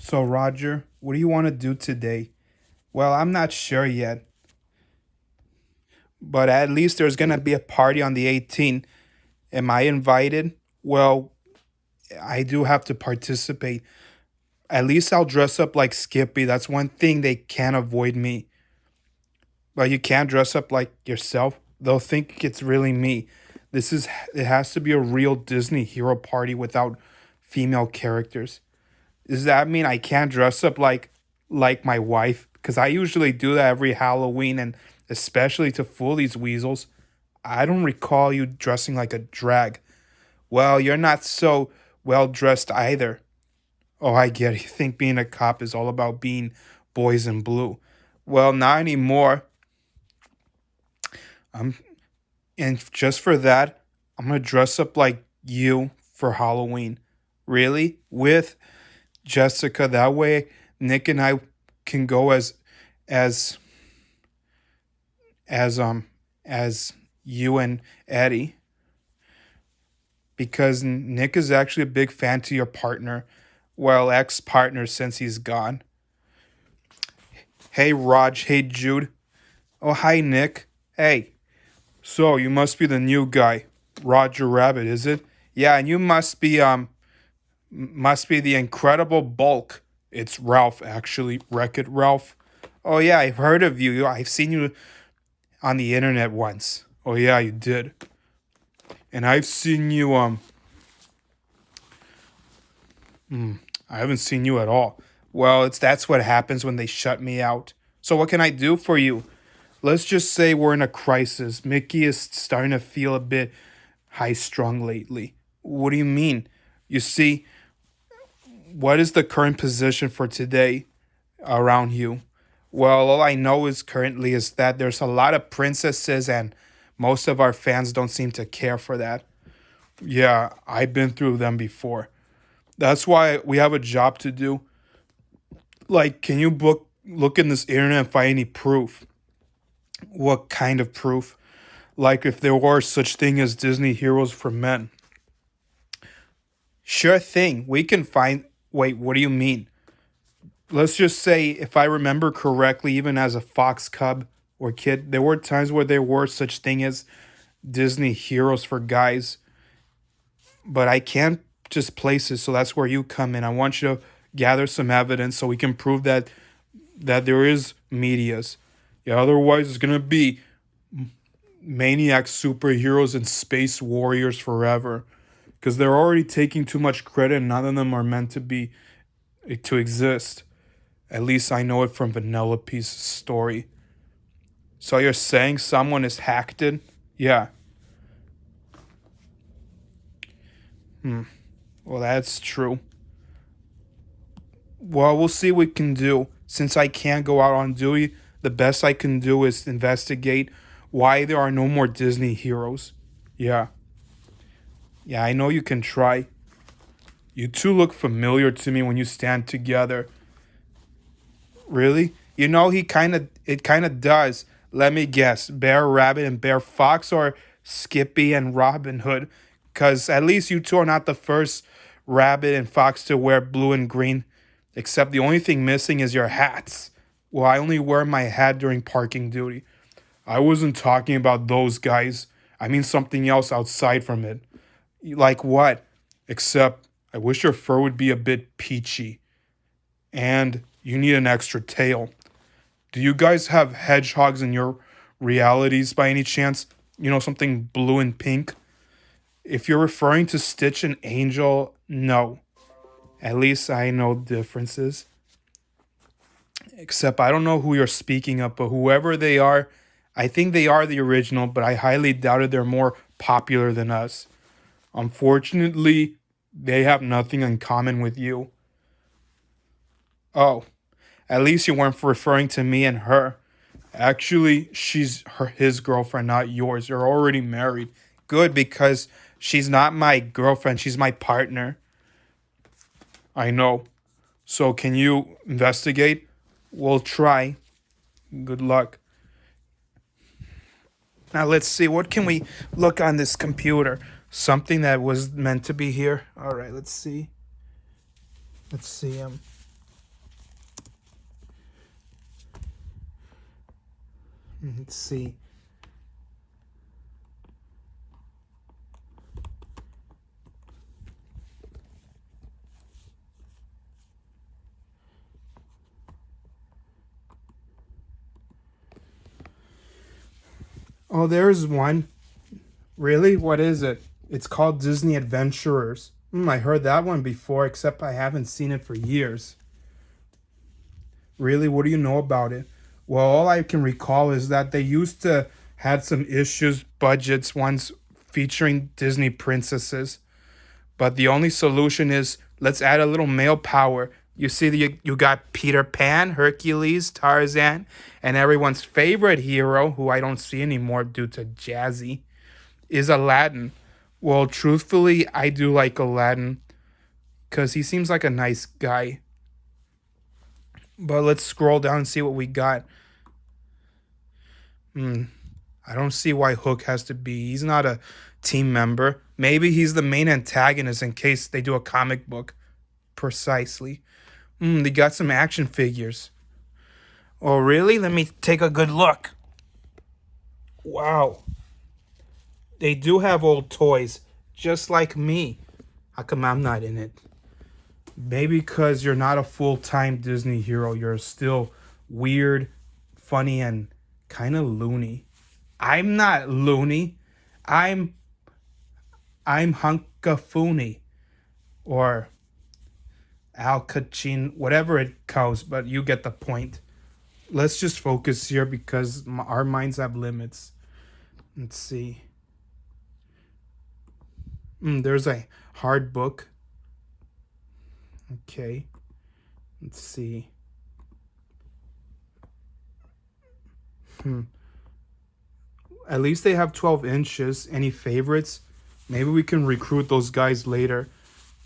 So, Roger, what do you want to do today? Well, I'm not sure yet, but at least there's going to be a party on the 18th. Am I invited? Well, I do have to participate. At least I'll dress up like Skippy. That's one thing they can't avoid me. But you can't dress up like yourself. They'll think it's really me. It has to be a real Disney hero party without female characters. Does that mean I can't dress up like my wife? Because I usually do that every Halloween, and especially to fool these weasels. I don't recall you dressing like a drag. Well, you're not so well dressed either. Oh, I get it. You think being a cop is all about being boys in blue. Well, not anymore. I'm and just for that, I'm gonna dress up like you for Halloween. Really? With Jessica. That way Nick and I can go as as as you and Eddie, because Nick is actually a big fan to your partner, well, ex-partner since he's gone. Hey Raj, hey Jude. Oh, hi Nick. Hey. So, you must be the new guy, Roger Rabbit, is it? Yeah, and you must be the incredible Bulk. It's Ralph, actually. Wreck It Ralph. Oh, yeah, I've heard of you. I've seen you on the internet once. Oh, yeah, you did. And I've seen you, I haven't seen you at all. Well, that's what happens when they shut me out. So, what can I do for you? Let's just say we're in a crisis. Mickey is starting to feel a bit high strung lately. What do you mean? You see, what is the current position for today around you? Well, all I know is currently is that there's a lot of princesses and most of our fans don't seem to care for that. Yeah, I've been through them before. That's why we have a job to do. Like, can you look in this internet and find any proof? What kind of proof? Like if there were such thing as Disney heroes for men. Sure thing. We can find. Wait, what do you mean? Let's just say, if I remember correctly, even as a fox cub or kid, there were times where there were such thing as Disney heroes for guys. But I can't just place it, so that's where you come in. I want you to gather some evidence so we can prove that there is medias. Yeah, otherwise it's gonna be maniac superheroes and space warriors forever. Because they're already taking too much credit and none of them are meant to exist. At least I know it from Vanellope's story. So you're saying someone is hacked it? Yeah. Well, that's true. Well, we'll see what we can do. Since I can't go out on duty, the best I can do is investigate why there are no more Disney heroes. Yeah. Yeah, I know you can try. You two look familiar to me when you stand together. Really? You know, it kind of does. Let me guess. Bear Rabbit and Bear Fox, or Skippy and Robin Hood? Cuz at least you two are not the first rabbit and fox to wear blue and green, except the only thing missing is your hats. Well, I only wear my hat during parking duty. I wasn't talking about those guys. I mean something else outside from it. Like what? Except I wish your fur would be a bit peachy. And you need an extra tail. Do you guys have hedgehogs in your realities by any chance? You know, something blue and pink? If you're referring to Stitch and Angel, no. At least I know differences. Except I don't know who you're speaking of, but whoever they are, I think they are the original, but I highly doubted they're more popular than us. Unfortunately, they have nothing in common with you. Oh, at least you weren't referring to me and her. Actually, his girlfriend, not yours. You're already married. Good, because she's not my girlfriend. She's my partner. I know. So can you investigate? We'll try. Good luck. Now let's see. What can we look on this computer? Something that was meant to be here. All right, let's see. Let's see. Let's see. Oh, there's one. Really? What is it? It's called Disney Adventurers. I heard that one before, except I haven't seen it for years. Really? What do you know about it? Well, all I can recall is that they used to had some issues, budgets once featuring Disney princesses. But the only solution is let's add a little male power. You see, you got Peter Pan, Hercules, Tarzan, and everyone's favorite hero, who I don't see anymore due to Jazzy, is Aladdin. Well, truthfully, I do like Aladdin because he seems like a nice guy. But let's scroll down and see what we got. I don't see why Hook has to be. He's not a team member. Maybe he's the main antagonist in case they do a comic book. Precisely. They got some action figures. Oh, really? Let me take a good look. Wow. They do have old toys, just like me. How come I'm not in it? Maybe because you're not a full-time Disney hero. You're still weird, funny, and kind of loony. I'm not loony. I'm Hunkafuni or Al Kachin, whatever it goes, but you get the point. Let's just focus here because our minds have limits. Let's see. There's a hard book. Okay. Let's see. At least they have 12 inches. Any favorites? Maybe we can recruit those guys later.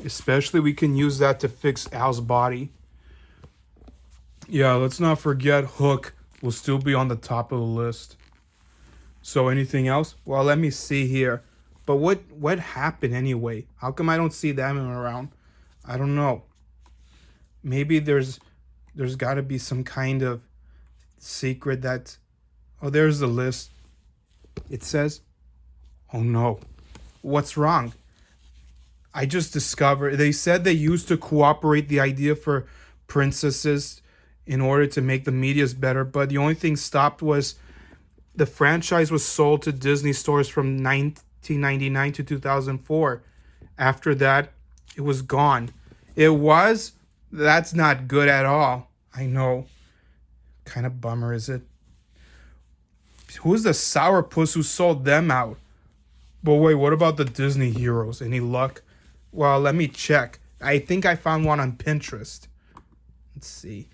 Especially we can use that to fix Al's body. Yeah, let's not forget Hook will still be on the top of the list. So anything else? Well, let me see here. But what happened anyway? How come I don't see them around? I don't know. Maybe there's got to be some kind of secret that... Oh, there's the list. It says... Oh no. What's wrong? I just discovered... They said they used to cooperate the idea for princesses in order to make the medias better, but the only thing stopped was the franchise was sold to Disney stores from 1999 to 2004. After that, it was gone. It was? That's not good at all. I know. Kind of bummer, is it? Who's the sourpuss who sold them out? But wait, what about the Disney heroes? Any luck? Well, let me check. I think I found one on Pinterest. Let's see.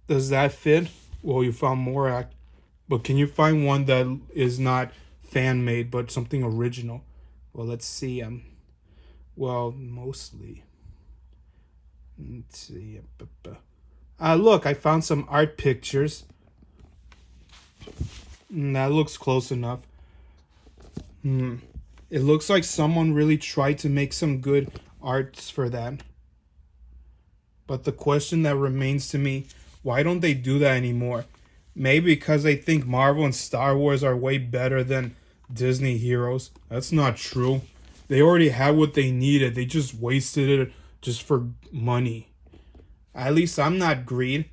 Does that fit? Well, you found more. But can you find one that is not fan-made, but something original? Well, let's see. Well, mostly. Let's see. Look, I found some art pictures. That looks close enough. It looks like someone really tried to make some good arts for that. But the question that remains to me, why don't they do that anymore? Maybe because they think Marvel and Star Wars are way better than Disney heroes. That's not true. They already had what they needed. They just wasted it just for money. At least I'm not greed.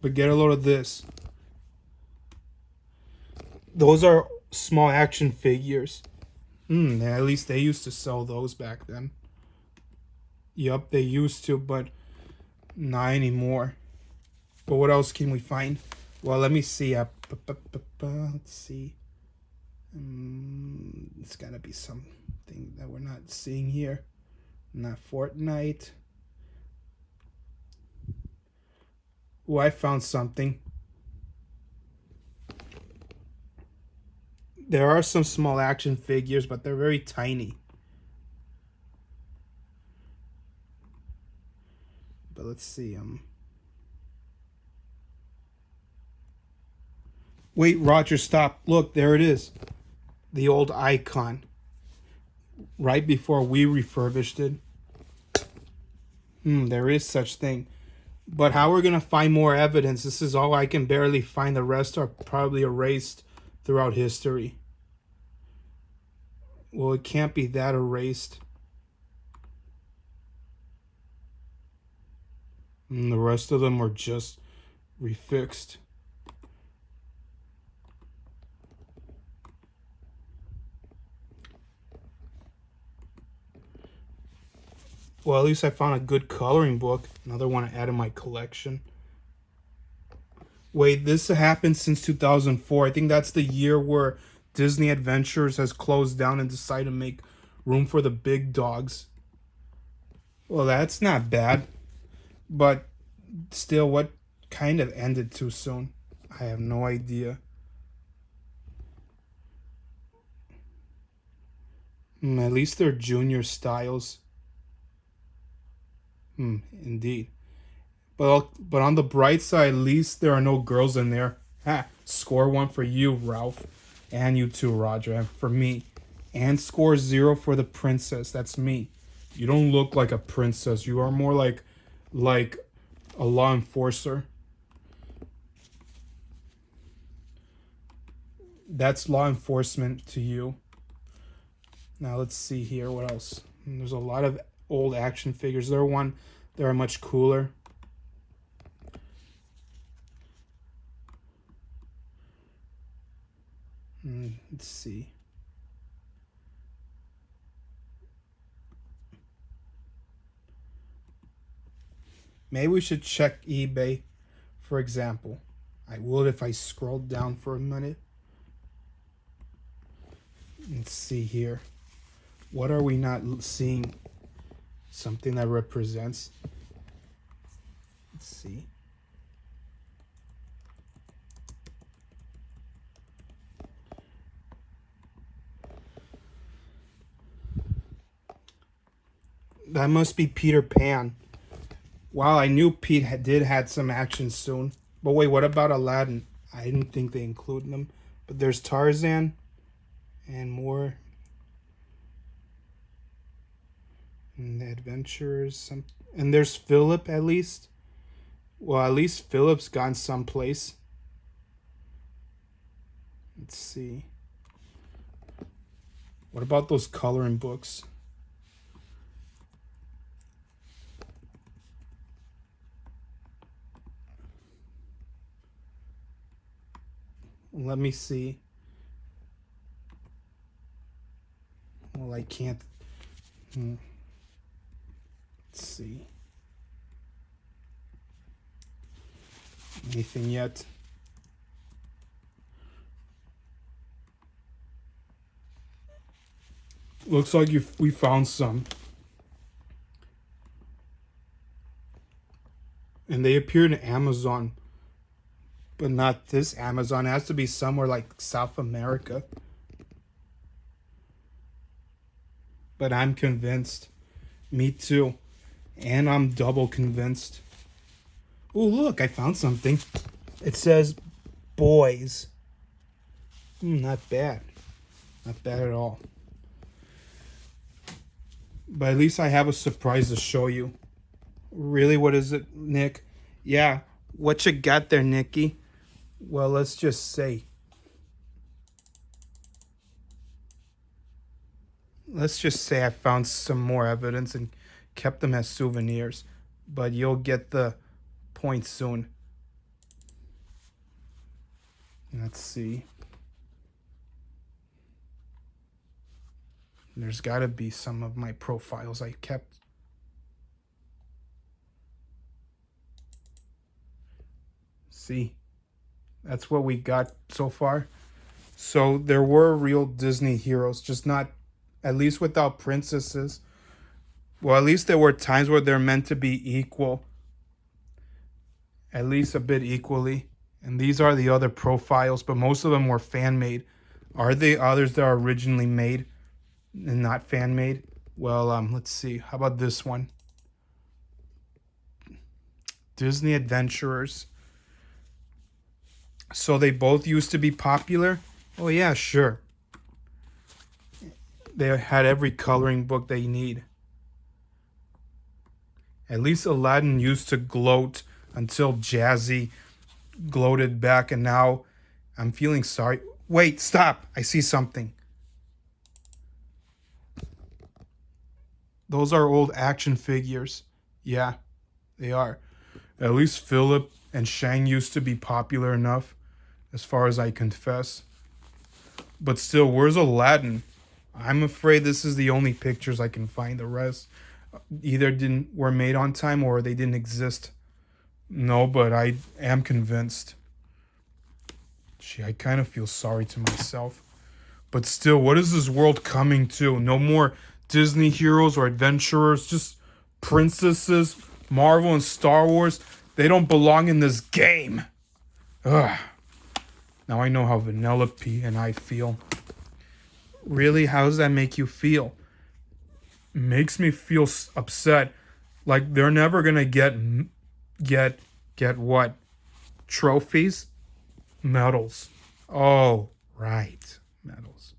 But get a load of this. Those are small action figures. At least they used to sell those back then. Yup, they used to, but not anymore. But what else can we find? Well, let me see. Let's see. It's gotta be something that we're not seeing here. Not Fortnite. Oh, I found something. There are some small action figures, but they're very tiny. But let's see. Wait, Roger, stop. Look, there it is. The old icon. Right before we refurbished it. There is such thing. But how we're going to find more evidence? This is all I can barely find. The rest are probably erased throughout history. Well, it can't be that erased. And the rest of them were just refixed. Well, at least I found a good coloring book. Another one to add in my collection. Wait, this happened since 2004. I think that's the year where Disney Adventures has closed down and decided to make room for the big dogs. Well, that's not bad. But still, what kind of ended too soon? I have no idea. At least they're junior styles. Indeed. But on the bright side, at least there are no girls in there. Ha! Score 1 for you, Ralph. And you too, Roger. And for me. And score 0 for the princess. That's me. You don't look like a princess. You are more like a law enforcer. That's law enforcement to you. Now let's see here. What else? There's a lot of old action figures. There are much cooler. Let's see. Maybe we should check eBay, for example. I would if I scrolled down for a minute. Let's see here. What are we not seeing? Something that represents. Let's see. That must be Peter Pan. Wow, I knew Pete had some action soon. But wait, what about Aladdin? I didn't think they included them. But there's Tarzan and more. And the adventures. And there's Philip at least. Well, at least Philip's gone someplace. Let's see. What about those coloring books? Let me see. Well, I can't. Let's see. Anything yet? Looks like we found some. And they appeared in Amazon. But not this Amazon. It has to be somewhere like South America. But I'm convinced. Me too. And I'm double convinced. Oh, look, I found something. It says boys. Not bad. Not bad at all. But at least I have a surprise to show you. Really, what is it, Nick? Yeah, what you got there, Nicky? Well, let's just say. Let's just say I found some more evidence and kept them as souvenirs. But you'll get the point soon. Let's see. There's got to be some of my profiles I kept. See, that's what we got so far. So there were real Disney heroes, just not, at least without princesses. Well, at least there were times where they're meant to be equal. At least a bit equally. And these are the other profiles, but most of them were fan-made. Are there others that are originally made and not fan-made? Well, let's see. How about this one? Disney Adventurers. So they both used to be popular? Oh yeah, sure. They had every coloring book they need. At least Aladdin used to gloat until Jazzy gloated back, and now I'm feeling sorry. Wait, stop. I see something. Those are old action figures. Yeah, they are. At least Philip and Shang used to be popular enough, as far as I confess. But still, where's Aladdin? I'm afraid this is the only pictures I can find. The rest either didn't were made on time or they didn't exist. No, but I am convinced. Gee, I kind of feel sorry to myself. But still, what is this world coming to? No more Disney heroes or adventurers, just princesses, Marvel and Star Wars. They don't belong in this game. Ugh. Now I know how Vanellope and I feel. Really, how does that make you feel? Makes me feel upset. Like they're never gonna get what? Trophies? Medals. Oh, right. Medals.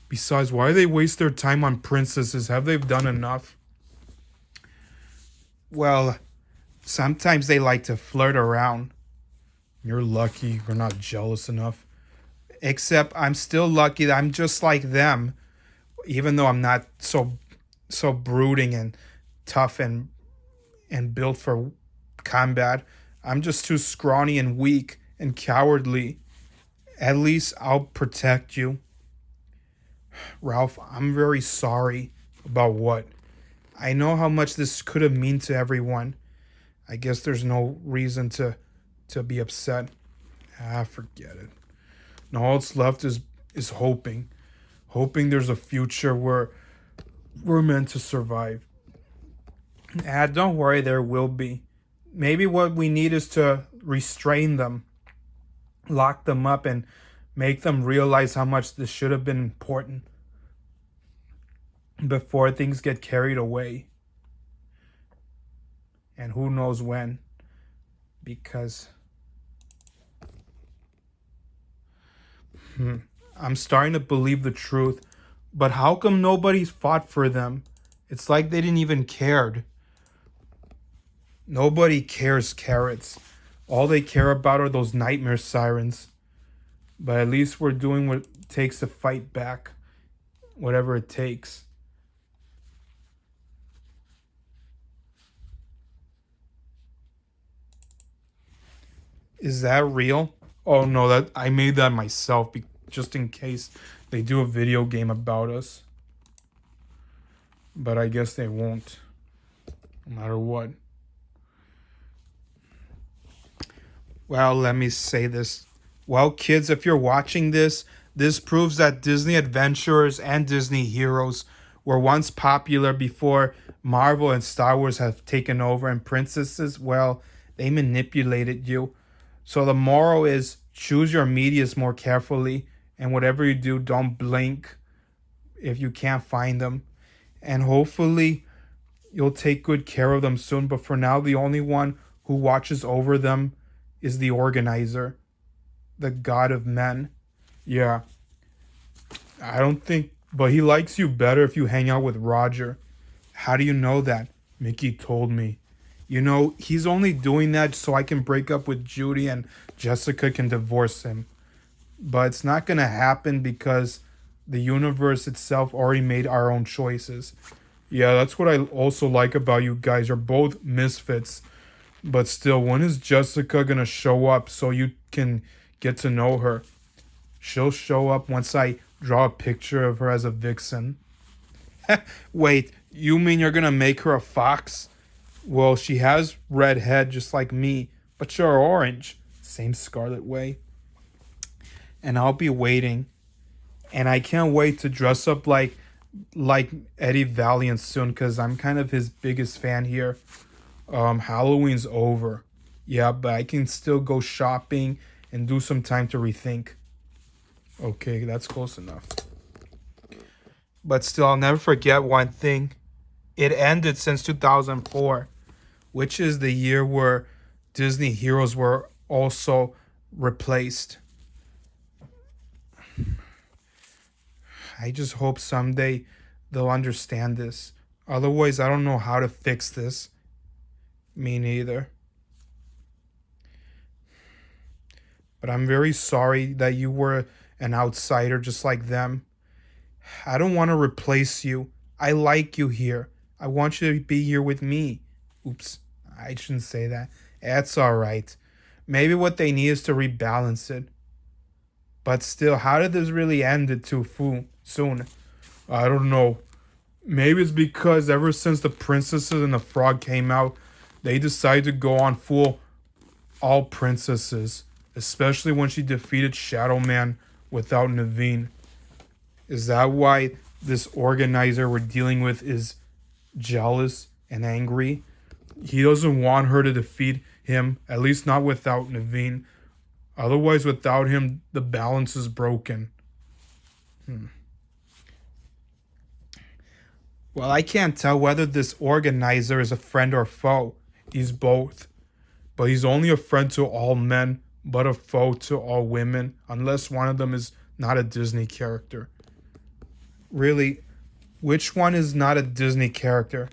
Besides, why do they waste their time on princesses? Have they done enough? Well, sometimes they like to flirt around. You're lucky we're not jealous enough. Except I'm still lucky that I'm just like them, even though I'm not so brooding and tough and built for combat. I'm just too scrawny and weak and cowardly. At least I'll protect you. Ralph, I'm very sorry. About what? I know how much this could have meant to everyone. I guess there's no reason to be upset. Forget it. And all that's left is hoping. Hoping there's a future where we're meant to survive. Don't worry, there will be. Maybe what we need is to restrain them, lock them up, and make them realize how much this should have been important before things get carried away. And who knows when. Because I'm starting to believe the truth. But how come nobody's fought for them? It's like they didn't even cared. Nobody cares carrots. All they care about are those nightmare sirens. But at least we're doing what it takes to fight back. Whatever it takes. Is that real? Oh no, that I made that myself just in case they do a video game about us. But I guess they won't. No matter what. Well, let me say this. Well, kids, if you're watching this, this proves that Disney adventurers and Disney heroes were once popular before Marvel and Star Wars have taken over, and princesses, well, they manipulated you. So the moral is choose your medias more carefully, and whatever you do, don't blink if you can't find them. And hopefully you'll take good care of them soon. But for now, the only one who watches over them is the organizer, the god of men. Yeah, I don't think, but he likes you better if you hang out with Roger. How do you know that? Mickey told me. You know, he's only doing that so I can break up with Judy and Jessica can divorce him. But it's not going to happen because the universe itself already made our own choices. Yeah, that's what I also like about you guys. You're both misfits. But still, when is Jessica going to show up so you can get to know her? She'll show up once I draw a picture of her as a vixen. Wait, you mean you're going to make her a fox? Well, she has red head just like me, but you're orange. Same Scarlet way. And I'll be waiting. And I can't wait to dress up like Eddie Valiant soon because I'm kind of his biggest fan here. Halloween's over. Yeah, but I can still go shopping and do some time to rethink. Okay, that's close enough. But still, I'll never forget one thing. It ended since 2004, which is the year where Disney heroes were also replaced. I just hope someday they'll understand this. Otherwise, I don't know how to fix this. Me neither. but I'm very sorry that you were an outsider just like them. I don't want to replace you. I like you here. I want you to be here with me. Oops, I shouldn't say that. That's all right. Maybe what they need is to rebalance it. But still, how did this really end it too soon? I don't know. Maybe it's because ever since the princesses and the frog came out, they decided to go on full all princesses, especially when she defeated Shadow Man without Naveen. Is that why this organizer we're dealing with is jealous and angry? He doesn't want her to defeat him, at least not without Naveen. Otherwise, without him, the balance is broken. Well, I can't tell whether this organizer is a friend or foe. He's both. But he's only a friend to all men, but a foe to all women, unless one of them is not a Disney character. Really, which one is not a Disney character?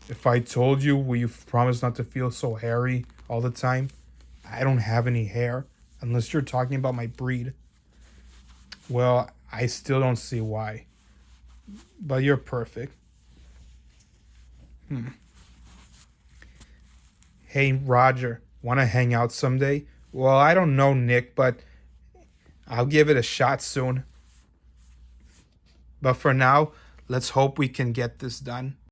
If I told you, will you promise not to feel so hairy all the time? I don't have any hair, unless you're talking about my breed. Well, I still don't see why. But you're perfect. Hey, Roger, want to hang out someday? Well, I don't know, Nick, but I'll give it a shot soon. But for now, let's hope we can get this done.